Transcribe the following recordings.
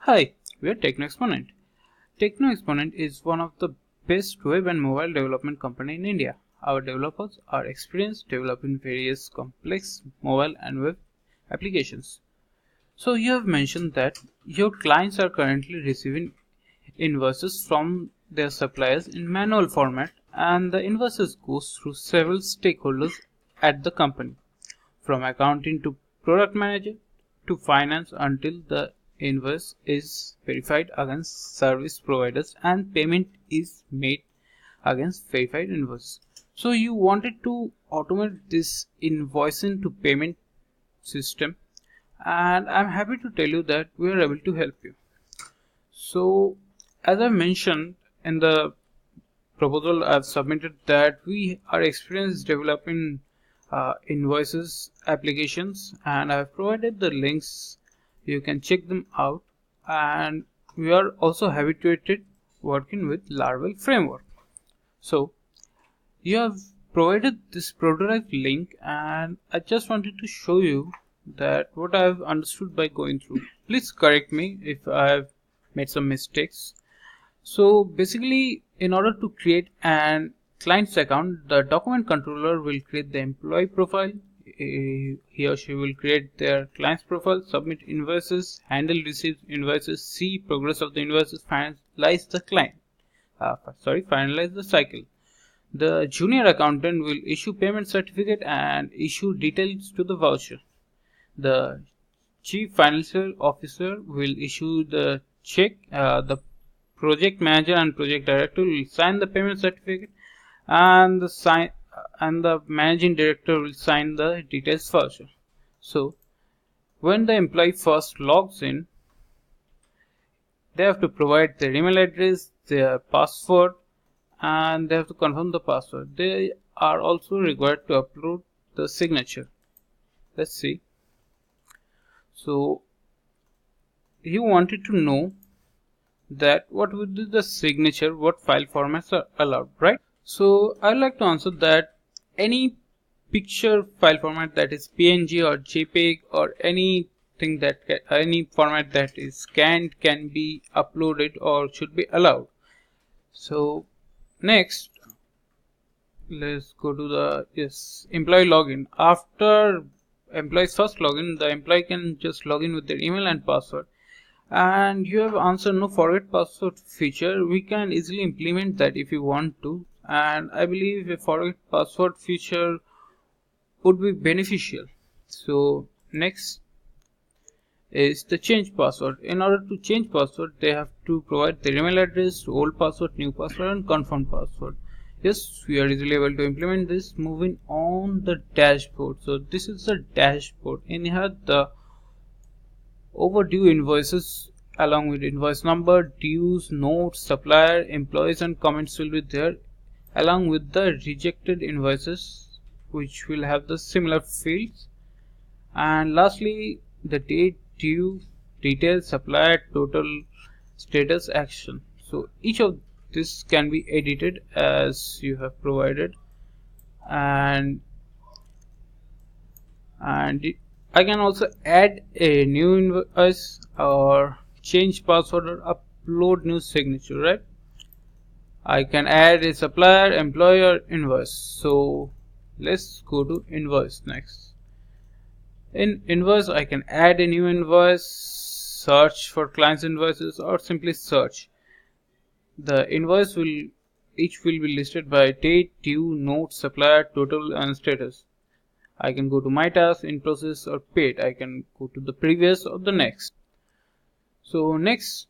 Hi, we are Techno Exponent. Techno Exponent is one of the best web and mobile development company in India. Our developers are experienced developing various complex mobile and web applications. So you have mentioned that your clients are currently receiving invoices from their suppliers in manual format, and the invoices goes through several stakeholders at the company, from accounting to product manager to finance, until the invoice is verified against service providers and payment is made against verified invoice. So you wanted to automate this invoicing to payment system, and I'm happy to tell you that we are able to help you. So as I mentioned in the proposal I've submitted, that we are experienced developing invoices applications, and I've provided the links. You can check them out, and we are also habituated working with Laravel framework. So you have provided this prototype link, and I just wanted to show you that what I have understood by going through. Please correct me if I have made some mistakes. So basically, in order to create an client's account, the document controller will create the employee profile. He or she will create their client's profile, submit invoices, handle received invoices, see progress of the invoices, finalize the finalize the cycle. The junior accountant will issue payment certificate and issue details to the voucher. The chief financial officer will issue the check. The project manager and project director will sign the payment certificate, and the managing director will sign the details voucher. So when the employee first logs in, they have to provide their email address, their password, and they have to confirm the password. They are also required to upload the signature. Let's see. So you wanted to know that what would be the signature, what file formats are allowed, right? So I'd like to answer that any picture file format, that is PNG or JPEG or anything that any format that is scanned, can be uploaded or should be allowed. So next, let's go to the employee login. After employee's first login, the employee can just log in with their email and password. And you have answered no forget password feature. We can easily implement that if you want to, and I believe a forget password feature would be beneficial. So next is the change password. In order to change password, they have to provide their email address, old password, new password, and confirm password. Yes, we are easily able to implement this. Moving on the dashboard. So this is the dashboard. In here, the overdue invoices along with invoice number, dues, notes, supplier, employees, and comments will be there, along with the rejected invoices, which will have the similar fields. And lastly, the date, due, details, supplier, total, status, action. So each of this can be edited as you have provided, and I can also add a new invoice or change password or upload new signature, right? I can add a supplier, employer, invoice. So let's go to invoice next. In invoice, I can add a new invoice, search for clients invoices, or simply search. The invoice each will be listed by date, due, note, supplier, total, and status. I can go to my task, in process, or paid. I can go to the previous or the next. So next,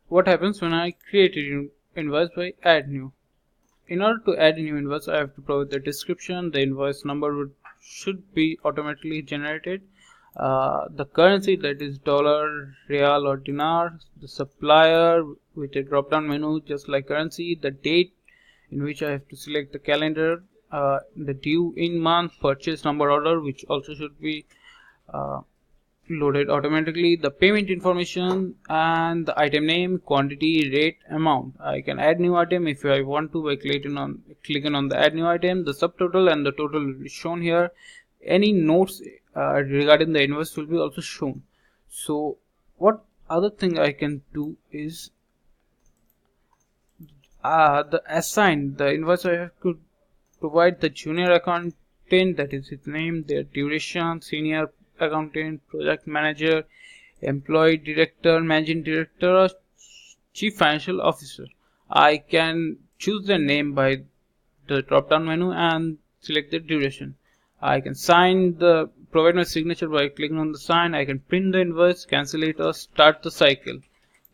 what happens when I create an invoice by add new? In order to add a new invoice, I have to provide the description. The invoice number should be automatically generated. The currency, that is dollar, real, or dinar. The supplier with a drop down menu just like currency. The date in which I have to select the calendar. The due in month, purchase number, order, which also should be loaded automatically. The payment information, and the item name, quantity, rate, amount. I can add new item if I want to by clicking on the add new item. The subtotal and the total will be shown here. Any notes regarding the invoice will be also shown. So what other thing I can do is the assign the invoice. I have to provide the junior accountant, that is its name, their duration, senior accountant, project manager, employee, director, managing director, or chief financial officer. I can choose the name by the drop down menu and select the duration. I can provide my signature by clicking on the sign. I can print the invoice, cancel it, or start the cycle.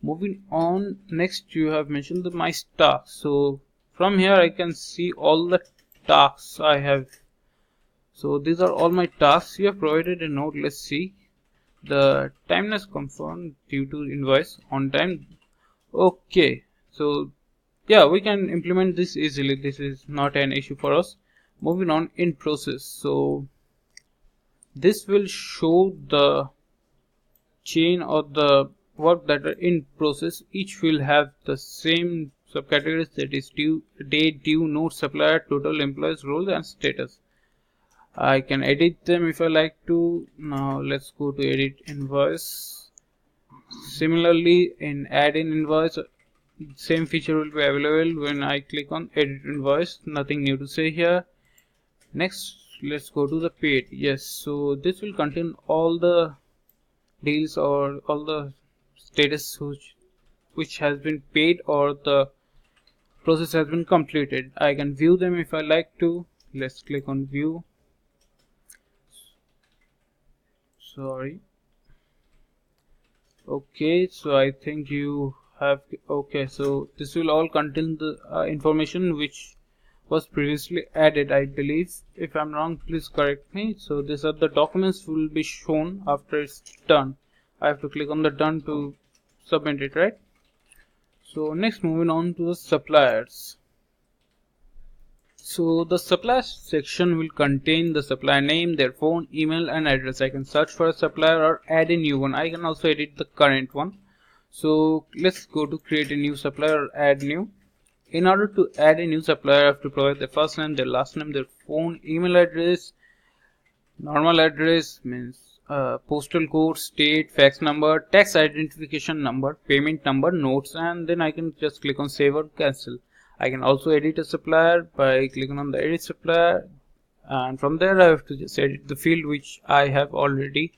Moving on, next you have mentioned my tasks. So from here I can see all the tasks I have. So these are all my tasks. You have provided a note. Let's see. The timeliness confirmed due to invoice on time. Okay, so yeah, we can implement this easily. This is not an issue for us. Moving on, in process. So this will show the chain or the work that are in process. Each will have the same subcategories, that is due date, due, note, supplier, total, employees, role, and status. I can edit them if I like to. Now let's go to edit invoice. Similarly, in add in invoice, same feature will be available when I click on edit invoice. Nothing new to say here. Next, let's go to the paid. Yes, so this will contain all the deals or all the status which has been paid or the process has been completed. I can view them if I like to. Let's click on view. Sorry. Okay, so I think you have. Okay, so this will all contain the information which was previously added, I believe. If I'm wrong, please correct me. So these are the documents will be shown after it's done. I have to click on the done to submit it, right? So next, moving on to the suppliers. So the supplier section will contain the supplier name, their phone, email, and address. I can search for a supplier or add a new one. I can also edit the current one. So let's go to create a new supplier or add new. In order to add a new supplier, I have to provide their first name, their last name, their phone, email address, normal address means postal code, state, fax number, tax identification number, payment number, notes, and then I can just click on save or cancel. I can also edit a supplier by clicking on the edit supplier, and from there I have to just edit the field which I have already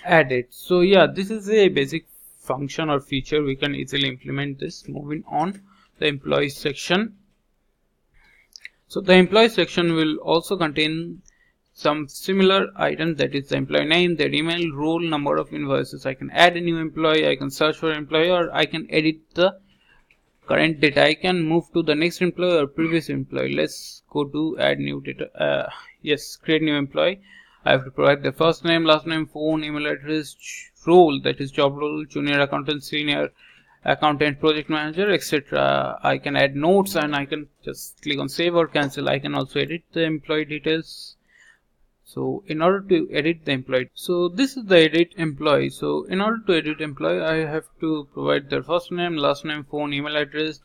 added. So yeah, this is a basic function or feature. We can easily implement this. Moving on, the employee section. So the employee section will also contain some similar items, that is the employee name, their email, role, number of invoices. I can add a new employee, I can search for employee, or I can edit the current data. I can move to the next employee or previous employee. Let's go to add new data. Yes, create new employee. I have to provide the first name, last name, phone, email address, role, that is job role, junior accountant, senior accountant, project manager, etc. I can add notes and I can just click on save or cancel. I can also edit the employee details. So in order to edit the employee, so this is the edit employee. So in order to edit employee, I have to provide their first name, last name, phone, email address,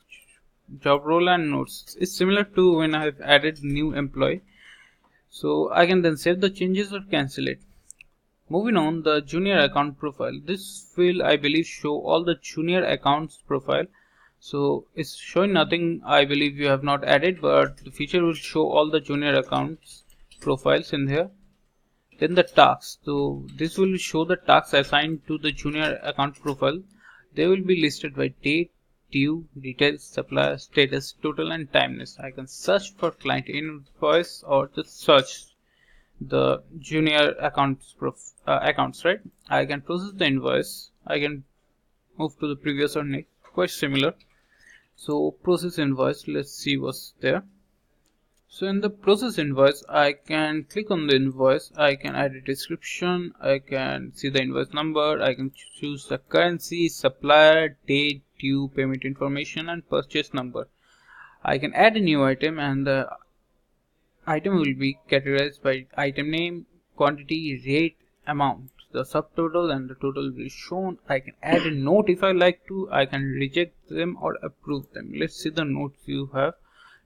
job role, and notes. It's similar to when I have added new employee. So I can then save the changes or cancel it. Moving on, the junior account profile. This will, I believe, show all the junior accounts profile. So it's showing nothing, I believe you have not added, but the feature will show all the junior accounts profiles in here. Then the tasks. So this will show the tasks assigned to the junior account profile. They will be listed by date, due, details, supplier, status, total, and timeliness. I can search for client invoice or just search the junior accounts right. I can process the invoice. I can move to the previous or next, quite similar. So process invoice, let's see what's there. So in the process invoice, I can click on the invoice, I can add a description, I can see the invoice number, I can choose the currency, supplier, date, due, payment information, and purchase number. I can add a new item, and the item will be categorized by item name, quantity, rate, amount. The subtotal and the total will be shown. I can add a note if I like to. I can reject them or approve them. Let's see the notes you have.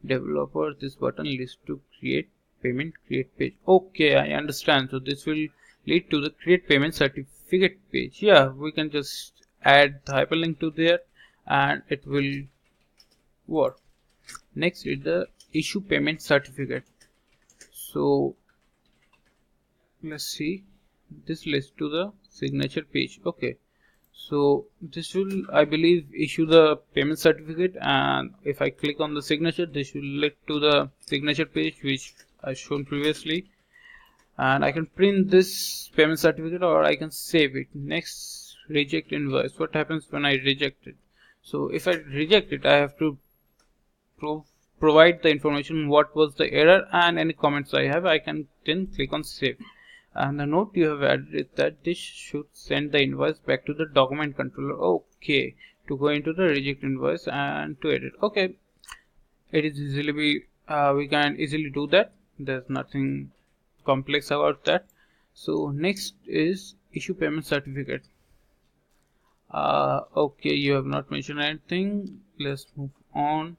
Developer, this button leads to create payment, create page. Okay, I understand. So this will lead to the create payment certificate page. Yeah, we can just add the hyperlink to there and it will work. Next is the issue payment certificate. So let's see, this leads to the signature page. Okay, so this will, I believe, issue the payment certificate, and if I click on the signature, this will lead to the signature page which I shown previously, and I can print this payment certificate or I can save it. Next, reject invoice. What happens when I reject it? So if I reject it, I have to provide the information what was the error and any comments I have. I can then click on save, and the note you have added is that this should send the invoice back to the document controller. Okay, to go into the reject invoice and to edit. Okay, it is easily we can easily do that. There's nothing complex about that. So next is issue payment certificate. Okay, you have not mentioned anything. Let's move on.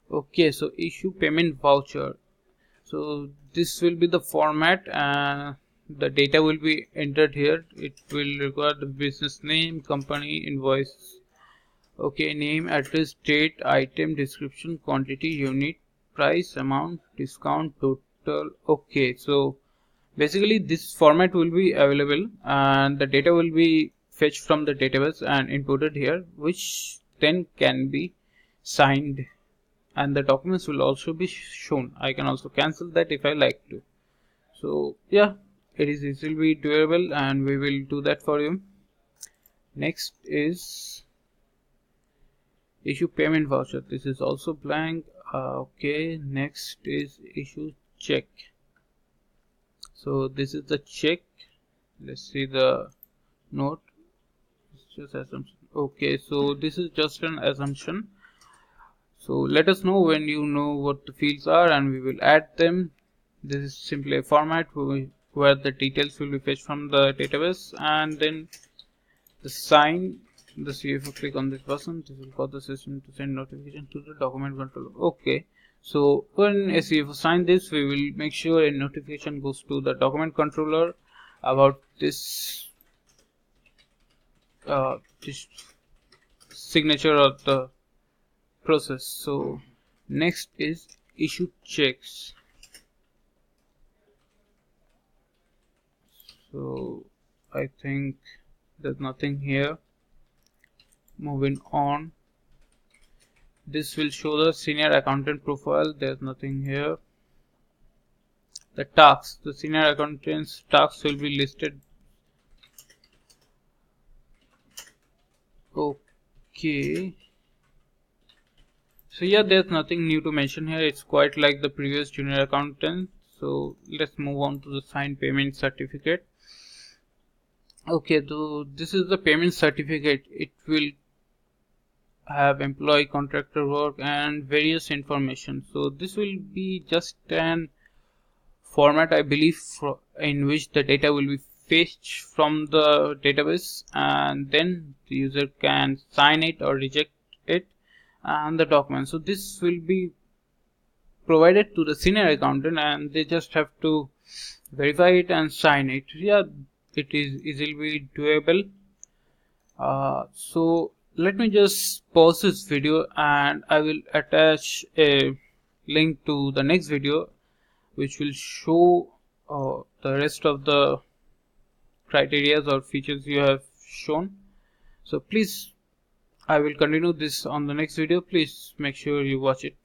Okay, so issue payment voucher. So this will be the format, and the data will be entered here. It will require the business name, company, invoice. Okay, name, address, date, item, description, quantity, unit, price, amount, discount, total. Okay, so basically this format will be available and the data will be fetched from the database and inputted here, which then can be signed, and the documents will also be shown. I can also cancel that if I like to. So yeah, it is easily doable and we will do that for you. Next is issue payment voucher. This is also blank. Okay, next is issue check. So this is the check. Let's see the note. It's just assumption. Okay, so this is just an assumption. So let us know when you know what the fields are and we will add them. This is simply a format where the details will be fetched from the database, and then the sign, the CFO click on this button. This will cause the system to send notification to the document controller. Okay, so when a CFO sign this, we will make sure a notification goes to the document controller about this this signature of the process. So next is issue checks. So I think there's nothing here. Moving on, this will show the senior accountant profile. There's nothing here. The tasks, the senior accountant's tasks will be listed. Okay, so yeah, there's nothing new to mention here. It's quite like the previous junior accountant. So let's move on to the signed payment certificate. Okay, so this is the payment certificate. It will have employee, contractor work and various information. So this will be just an format, I believe, in which the data will be fetched from the database, and then the user can sign it or reject it and the document. So this will be provided to the senior accountant and they just have to verify it and sign it. Yeah, it is easily doable. So let me just pause this video and I will attach a link to the next video which will show the rest of the criteria or features you have shown. So please, I will continue this on the next video. Please make sure you watch it.